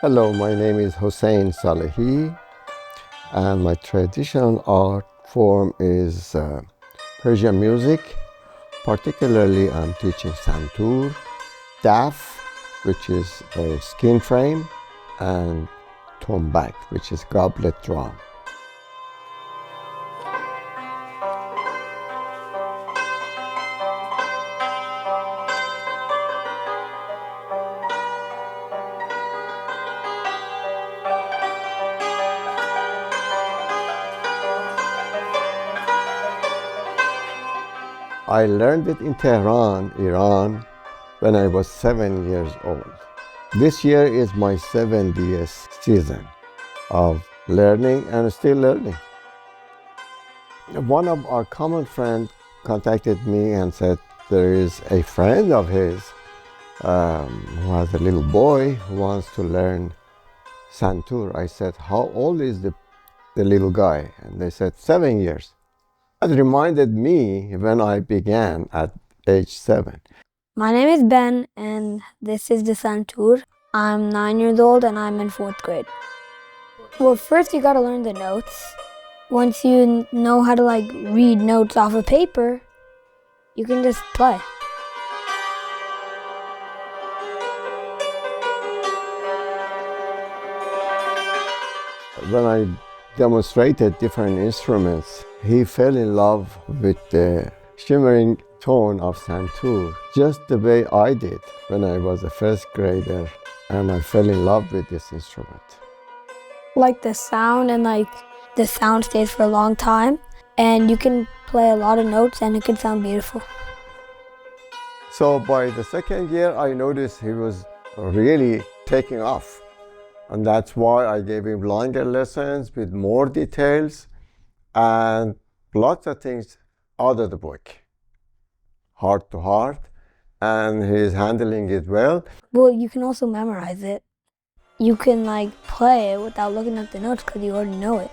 Hello, my name is Hossein Salehi, and my traditional art form is Persian music. Particularly, I'm teaching santur, daf, which is a skin frame, and tombak, which is goblet drum. I learned it in Tehran, Iran, when I was 7 years old. This year is my 70th season of learning and still learning. One of our common friends contacted me and said there is a friend of his who has a little boy who wants to learn santur. I said, how old is the little guy? And they said 7 years. That reminded me when I began at age 7. My name is Ben, and this is the Santur. I'm 9 years old, and I'm in 4th grade. Well, first you gotta learn the notes. Once you know how to read notes off of paper, you can just play. When I demonstrated different instruments, he fell in love with the shimmering tone of santur, just the way I did when I was a first grader, and I fell in love with this instrument. Like the sound, and the sound stays for a long time, and you can play a lot of notes, and it can sound beautiful. So by the second year, I noticed he was really taking off. And that's why I gave him longer lessons with more details and lots of things out of the book, heart to heart, and he's handling it well. Well, you can also memorize it. You can play it without looking at the notes because you already know it.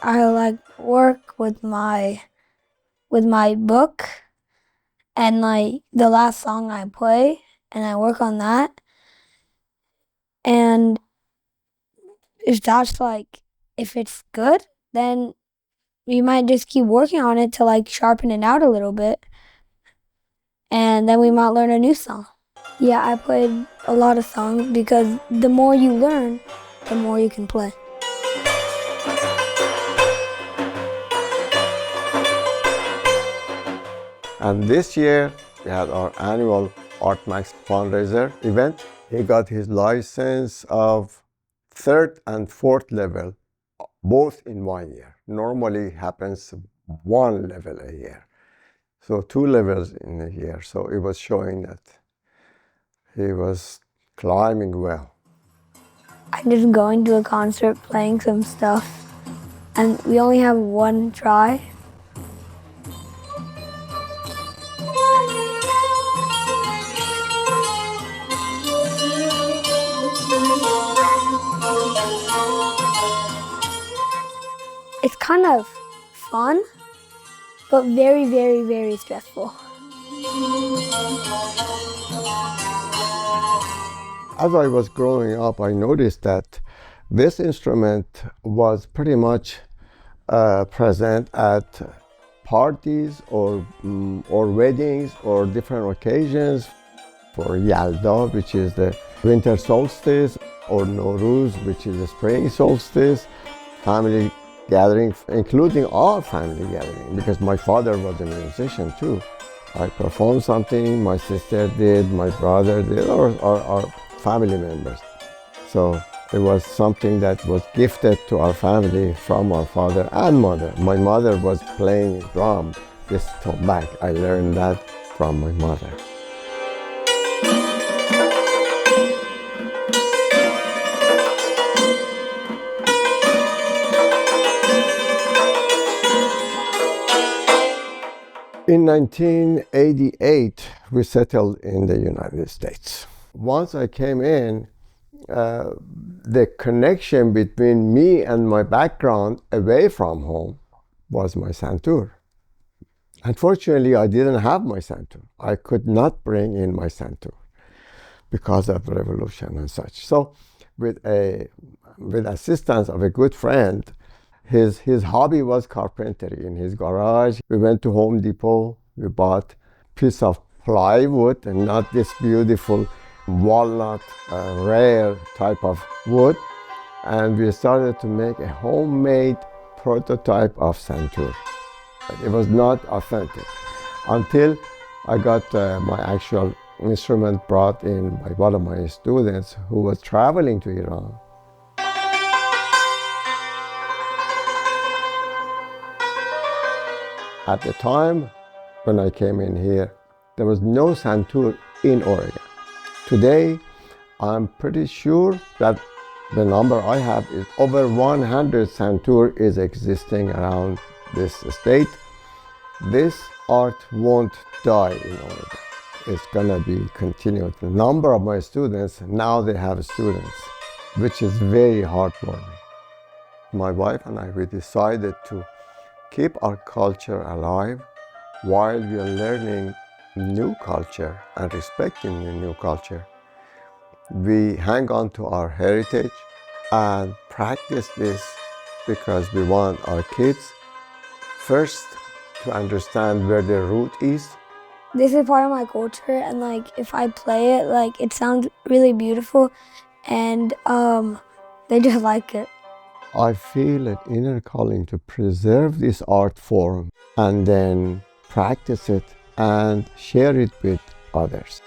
I work with my book and the last song I play, and I work on that. And if that's if it's good, then we might just keep working on it to sharpen it out a little bit, and then we might learn a new song. Yeah, I played a lot of songs because the more you learn, the more you can play. And this year, we had our annual Art Max fundraiser event. He got his license of 3rd and 4th level, both in 1 year. Normally happens 1 level a year. So 2 levels in a year. So it was showing that he was climbing well. I'm just going to a concert, playing some stuff, and we only have one try. It's kind of fun, but very, very, very stressful. As I was growing up, I noticed that this instrument was pretty much present at parties or weddings or different occasions. For Yalda, which is the winter solstice, or Nowruz, which is the spring solstice, family gathering, including our family gathering, because my father was a musician too. I performed something, my sister did, my brother did, or our family members. So it was something that was gifted to our family from our father and mother. My mother was playing drum, this tombak. I learned that from my mother. In 1988, we settled in the United States. Once I came in, the connection between me and my background away from home was my santur. Unfortunately, I didn't have my santur. I could not bring in my santur because of the revolution and such. So with assistance of a good friend, his hobby was carpentry. In his garage, we went to Home Depot, we bought a piece of plywood and not this beautiful walnut, rare type of wood, and we started to make a homemade prototype of santur. It was not authentic until I got my actual instrument brought in by one of my students who was traveling to Iran. At the time when I came in here, there was no santur in Oregon. Today, I'm pretty sure that the number I have is over 100 santur is existing around this state. This art won't die in Oregon. It's gonna be continued. The number of my students, now they have students, which is very heartwarming. My wife and I, we decided to keep our culture alive while we are learning new culture and respecting the new culture. We hang on to our heritage and practice this because we want our kids first to understand where their root is. This is part of my culture, and like if I play it, like it sounds really beautiful, and they just like it. I feel an inner calling to preserve this art form and then practice it and share it with others.